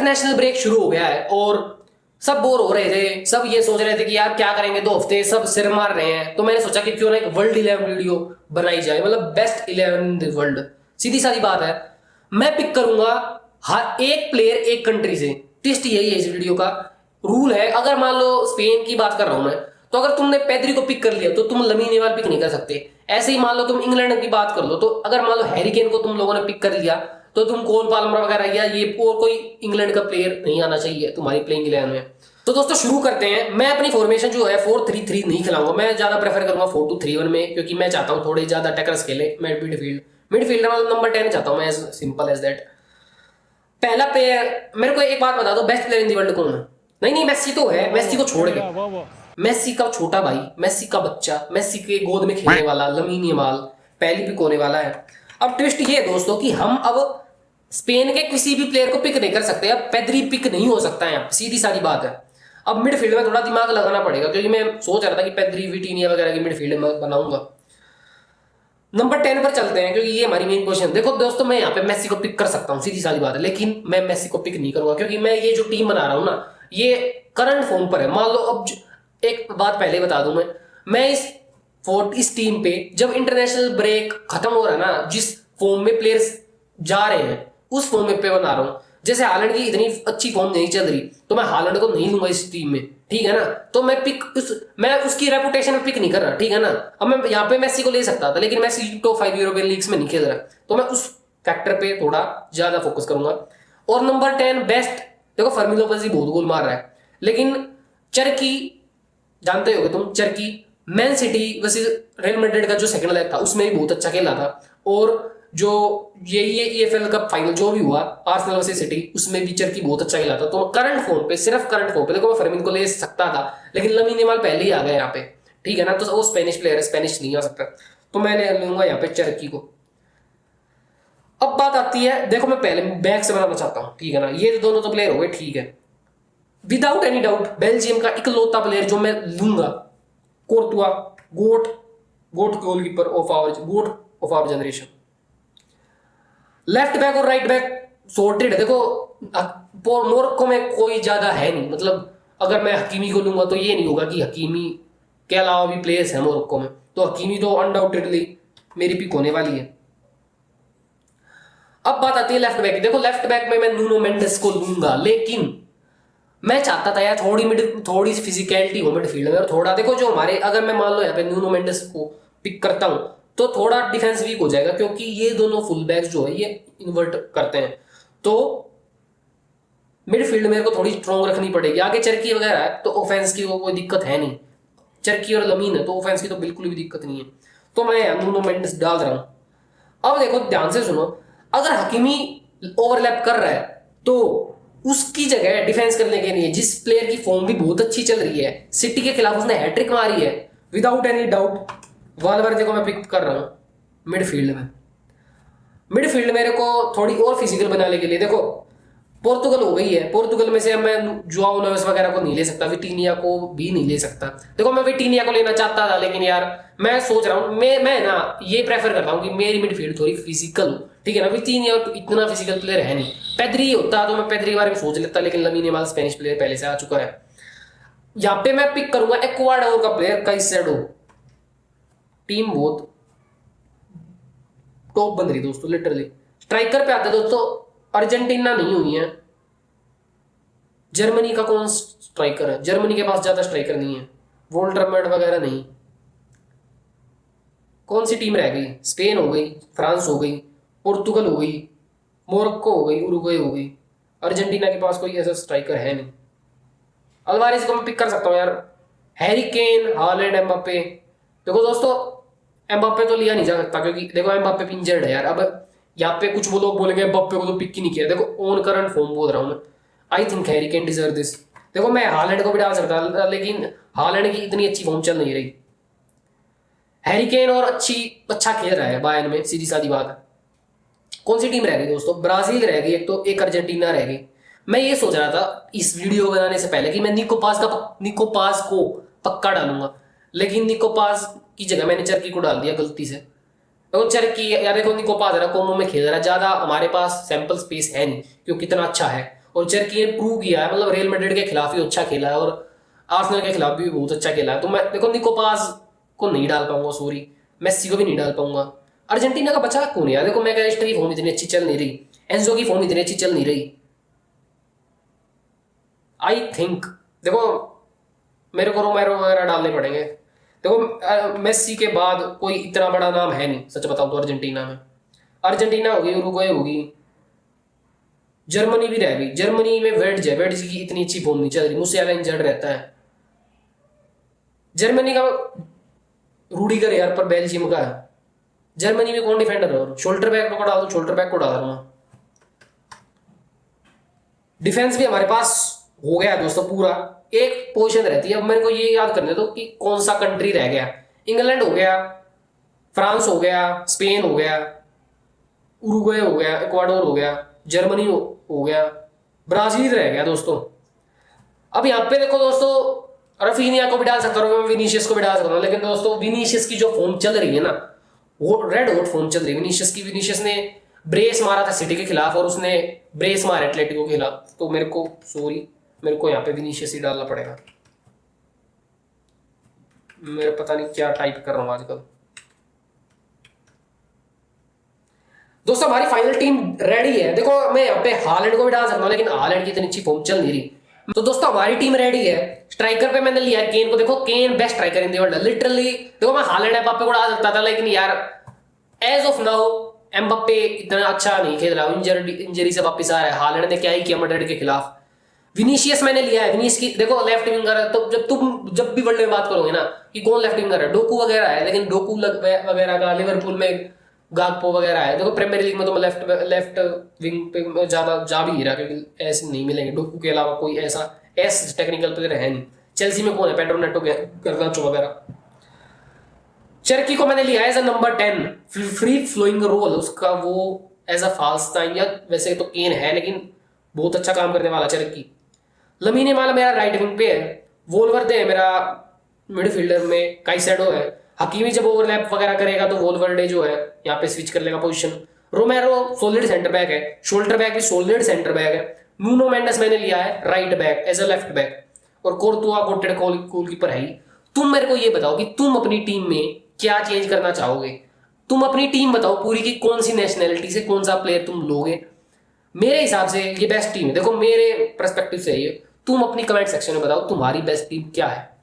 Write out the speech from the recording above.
International break शुरू हो गया है और सब बोर हो रहे थे, सब ये सोच रहे थे कि यार क्या करेंगे 2 हफ्ते, सब सिर मार रहे हैं। तो मैंने सोचा कि क्यों ना एक वर्ल्ड 11 वीडियो बनाई जाए, मतलब बेस्ट 11 इन द वर्ल्ड। सीधी सारी बात है, मैं पिक करूंगा हर एक प्लेयर एक कंट्री से। ट्विस्ट यही है इस वीडियो का, रूल है। अगर मान लो स्पेन की बात कर रहा हूं मैं, तो अगर तुमने पेद्री को पिक कर लिया तो तुम लमीन यमाल पिक नहीं कर सकते। ऐसे ही मान लो तुम इंग्लैंड की बात कर लो, तो अगर मान लो हैरी केन को तुम लोगों ने पिक कर लिया तो तुम कोल पाल्मर वगैरह या ये और कोई इंग्लैंड का प्लेयर नहीं आना चाहिए तुम्हारी प्लेइंग 11 में। तो दोस्तों शुरू करते हैं। मैं अपनी फॉर्मेशन जो है 4-3-3 नहीं खिलाऊंगा, मैं ज्यादा प्रेफर करूंगा 4-2-3-1 में, क्योंकि मैं चाहता हूं थोड़े ज्यादा टैकल्स खेले। मैं मिडफील्ड मतलब नंबर 10 चाहता हूं मैं, एज सिंपल एज दैट। पहला प्लेयर, मेरे को एक बात बता दो, best player in the world कौन है? नहीं, मेस्सी तो है, मेस्सी को छोड़ के। मेस्सी का छोटा भाई, मेस्सी का बच्चा, मेस्सी के गोद में खेलने वाला लमीन यमाल पहली पिक होने वाला है। अब ट्विस्ट ये है दोस्तों कि हम अब स्पेन के किसी भी प्लेयर को पिक नहीं कर सकते। अब पेद्री पिक नहीं हो सकता है, सीधी सारी बात है। अब मिडफील्ड में थोड़ा दिमाग लगाना पड़ेगा, क्योंकि मैं सोच रहा था कि पेद्री विटीनिया वगैरह की मिडफील्ड में बनाऊंगा। नंबर 10 पर चलते हैं, क्योंकि ये हमारी मेन पोजीशन। देखो दोस्तों, मैं यहाँ पे मेस्सी को पिक कर सकता हूँ, सीधी सारी बात है, लेकिन मैं मेस्सी को पिक नहीं करूंगा, क्योंकि मैं ये जो टीम बना रहा हूँ ना, ये करंट फॉर्म पर है। मान लो अब एक बात पहले बता दूं, मैं इस टीम पे जब इंटरनेशनल ब्रेक खत्म हो रहा है ना, जिस फॉर्म में प्लेयर्स जा रहे हैं उस फॉर्म में पे बना रहा हूँ। जैसे हालैंड की इतनी अच्छी फॉर्म नहीं चल रही, तो मैं हालैंड को नहीं लूंगा इस टीम में, ठीक है ना। तो मैं उसकी रेपुटेशन में पिक नहीं कर रहा, ठीक है ना। अब मैं यहाँ पे मेस्सी को ले सकता था, लेकिन मेस्सी टॉप 5 यूरोपियन लीग्स में नहीं खेल रहा, तो मैं उस फैक्टर पे थोड़ा ज्यादा फोकस करूंगा। और नंबर 10 बेस्ट, देखो फर्मी लोपेज ही बहुत गोल मार रहा है, लेकिन चरकी जानते होगे तुम, चरकी Man City versus Real Madrid का जो सेकंड लेग था उसमें भी बहुत अच्छा खेला था। और जो ये EFL कप फाइनल जो भी हुआ आर्सेनल वर्सेस सिटी, उसमें भी चरकी बहुत अच्छा खेला था। तो करंट फॉर्म पे, सिर्फ करंट फॉर्म पे देखो, मैं फर्मिन को ले सकता था, लेकिन लमीन यमाल पहले ही आ गया यहाँ पे, ठीक है ना। तो वो स्पेनिश प्लेयर है, स्पेनिश नहीं आ सकता, तो मैं ले लूंगा यहाँ पे चरकी को। अब बात आती है, देखो मैं पहले बैक से बनाना चाहता हूँ, ठीक है ना। ये दोनों तो प्लेयर हो गए, ठीक है। विदाउट एनी डाउट बेल्जियम का इकलौता प्लेयर जो मैं लूंगा, Courtois, goat goalkeeper of our generation. Left back और राइट बैक सॉर्टेड। देखो मोरक्को में कोई ज्यादा है नहीं, मतलब अगर मैं हकीमी को लूंगा तो ये नहीं होगा कि हकीमी के अलावा भी प्लेयर्स हैं मोरक्को में, तो हकीमी तो अनडाउटेडली मेरी पिक होने वाली है। अब बात आती है लेफ्ट बैक की। देखो लेफ्ट बैक में मैं नूनो मेंडेस को लूंगा, लेकिन मैं चाहता था यार थोड़ी सी फिजिकलिटी हो मिडफील्ड में, और थोड़ा देखो जो हमारे, अगर मैं मान लो यहाँ पे नूनो मेंडेस को पिक करता हूं तो थोड़ा डिफेंस वीक हो जाएगा, क्योंकि ये दोनों फुल बैक्स जो है ये इन्वर्ट करते हैं, तो मिडफील्ड मेरे को थोड़ी स्ट्रॉन्ग रखनी पड़ेगी। आगे चरकी वगैरह है तो ऑफेंस की कोई दिक्कत है नहीं, चरकी और लमीन है तो ऑफेंस की तो बिल्कुल भी दिक्कत नहीं है, तो मैं नूनो मेंडेस डाल रहा हूं। अब देखो ध्यान से सुनो, अगर हकीमी ओवरलैप कर रहा है तो उसकी जगह डिफेंस करने के लिए जिस प्लेयर की फॉर्म भी बहुत अच्छी चल रही है, सिटी के खिलाफ उसने हैट्रिक मारी है, विदाउट एनी डाउट वालवर्दे को मैं पिक कर रहा हूं मिडफील्ड में। मिडफील्ड मेरे को थोड़ी और फिजिकल बनाने के लिए, देखो पोर्तुगल हो गई है, पोर्तुगल में से मैं जुआओ नेवेस वगैरह को नहीं ले सकता, विटीनिया को भी नहीं ले सकता। देखो मैं विटीनिया को लेना चाहता था, लेकिन यार मैं सोच रहा हूँ, मैं ना ये प्रेफर करता हूँ कि मेरी मिडफील्ड थोड़ी फिजिकल हो, ठीक है ना। विटीनिया इतना फिजिकल प्लेयर है नहीं, पेद्री होता तो मैं पेद्री के बारे में सोच लेता, लेकिन लमीन यमाल स्पेनिश प्लेयर पहले से आ चुका है। यहाँ पे मैं पिक करूंगा एक्वाडोर का प्लेयर काइसेडो। टीम बहुत टॉप बन रही दोस्तों, लिटरली। स्ट्राइकर पे आते दोस्तों, अर्जेंटीना नहीं हुई है, जर्मनी का कौन स्ट्राइकर है? जर्मनी के पास ज्यादा स्ट्राइकर नहीं है, वोल्टरमेड वगैरह नहीं। कौन सी टीम रह गई? स्पेन हो गई, फ्रांस हो गई, पोर्तुगल हो गई, मोरक्को हो गई, उरुग्वे हो गई। अर्जेंटीना के पास कोई ऐसा स्ट्राइकर है नहीं। अल्वारेज को मैं पिक कर सकता हूँ यार, हैरी केन, हालैंड, एम्बापे। देखो दोस्तों एम्बापे तो लिया नहीं जा सकता, क्योंकि देखो एम्बापे इंजर्ड है यार। अब यहाँ पे कुछ वो लोग बोलेंगे एम्बापे को तो पिक ही नहीं किया, देखो ऑन करंट फॉर्म बोल रहा हूँ मैं। I think Harry can deserve this. देखो मैं हालैंड को भी डाल सकता था, लेकिन हालैंड की इतनी अच्छी फॉर्म चल नहीं रही। हैरी केन और अच्छा खेल रहा है बायर्न में, सीधी सादी बात है। कौन सी टीम रह गई दोस्तों? ब्राजील रह गई एक, तो एक अर्जेंटीना रह गई। मैं ये सोच रहा था इस वीडियो बनाने से पहले कि मैं निको पास को पक्का डालूंगा, लेकिन निको पास की जगह मैंने चरकी को डाल दिया गलती से। तो चरकी यार देखो, निको पास रहा कोमो में खेल रहा है, ज्यादा हमारे पास सैंपल स्पेस है नहीं क्योंकि कितना अच्छा है, और चेरकी ने प्रूव किया है, मतलब रियल मैड्रिड के खिलाफ भी अच्छा खेला है और आर्सेनल के खिलाफ भी बहुत अच्छा खेला है। तो मैं देखो निको पास को नहीं डाल पाऊंगा, सॉरी मेस्सी को भी नहीं डाल पाऊंगा। अर्जेंटीना का बचा कौन है यार? देखो मैकेलिस्टर की फॉर्म इतनी अच्छी चल नहीं रही, एंजो की फॉर्म इतनी अच्छी चल नहीं रही। आई थिंक देखो मेरे को रोमेरो वगैरह डालने पड़ेंगे। देखो मेस्सी के बाद कोई इतना बड़ा नाम है नहीं सच बताऊं तो अर्जेंटीना में। अर्जेंटीना होगी, उरुग्वे होगी, जर्मनी भी रह गई। जर्मनी में वेड्ज है, वेड्ज की इतनी अच्छी फॉर्म नहीं चल रही, मुझसे इंजर्ड रहता है। जर्मनी का रूडीगर यार, पर बेल्जियम का है। जर्मनी में कौन डिफेंडर है? और शोल्डर बैक को डाल दो, शोल्डर बैक को डाल दूंगा। डिफेंस भी हमारे पास हो गया दोस्तों पूरा। एक पोजीशन रहती है, अब मेरे को ये याद करने दो कि कौन सा कंट्री रह गया। इंग्लैंड हो गया, फ्रांस हो गया, स्पेन हो गया, उरुग्वे हो गया, इक्वाडोर हो गया, जर्मनी हो गया, ब्राजील रह गया दोस्तों। अब यहाँ पे देखो दोस्तों, रफीनिया को भी डाल सकता हूँ, विनीशियस को भी डाल सकता हूँ, लेकिन दोस्तों विनीशियस की जो फॉर्म चल रही है ना, वो रेड हॉट फॉर्म चल रही है विनीशियस की। विनीशियस ने ब्रेस मारा था सिटी के खिलाफ और उसने ब्रेस मारा एटलेटिको के खिलाफ, तो मेरे को यहाँ पे विनीशियस ही डालना पड़ेगा। मेरे पता नहीं क्या टाइप कर रहा हूँ आजकल। दोस्तों हमारी फाइनल टीम रेडी है। देखो मैं यहाँ पे हालैंड को भी डाल सकता हूँ, लेकिन हालैंड की इतनी अच्छी फॉर्म चल नहीं रही। तो दोस्तों हमारी टीम रेडी है। स्ट्राइकर पे मैंने लिया है केन को। देखो Kane best striker in the world literally. देखो मैं हालैंड एम्बाप्पे को डाल सकता था, लेकिन यार एज ऑफ नाउ एम्बाप्पे इतना अच्छा नहीं खेल रहा, इंजरी से वापस आ रहा है। हालैंड ने क्या ही किया मैड्रिड के खिलाफ। विनीशियस मैंने लिया है, विनीशियस की देखो लेफ्ट विंगर है, तो जब भी वर्ल्ड में बात करोगे ना कि कौन लेफ्ट विंगर है, डोकू वगैरह है, लेकिन डोकू वगैरह का लिवरपूल में गाकपो वगैरह है। देखो प्रीमियर लीग में तो मैं लेफ्ट विंग पे ज्यादा जा भी नहीं रहा, क्योंकि ऐसे नहीं मिलेंगे डोकू के अलावा कोई ऐसा टेक्निकल प्लेयर है नहीं। चेल्सी में कौन है? पेड्रो नेटो, गर्नाचो वगैरह। चरकी को मैंने लिया as a number 10, free flowing role उसका, वो एज अ फाल्स नाइन, या वैसे तो केन है लेकिन बहुत अच्छा काम करने वाला चरकी। लमीन यमाल मेरा राइट विंग पे है, वोल्वर्दे है मेरा मिडफील्डर में, काइसेडो है। हकीमी जब ओवरलैप वगैरह करेगा तो वोल्वर्डे जो है यहाँ पे स्विच कर लेगा position. Romero solid centre back है, शोल्डर बैक भी सॉलिड सेंटर बैक है। नूनो मेंडेस मैंने लिया है right back as a left back, और कोर्तुआ गोटेड गोलकीपर है ही। तुम मेरे को ये बताओ कि तुम अपनी टीम में क्या चेंज करना चाहोगे? तुम अपनी टीम बताओ पूरी की कौन सी नेशनैलिटी से कौन सा प्लेयर तुम लोगे। मेरे हिसाब से ये बेस्ट टीम है। देखो मेरे पर्सपेक्टिव से ये, तुम अपनी कमेंट सेक्शन में बताओ तुम्हारी बेस्ट टीम क्या है।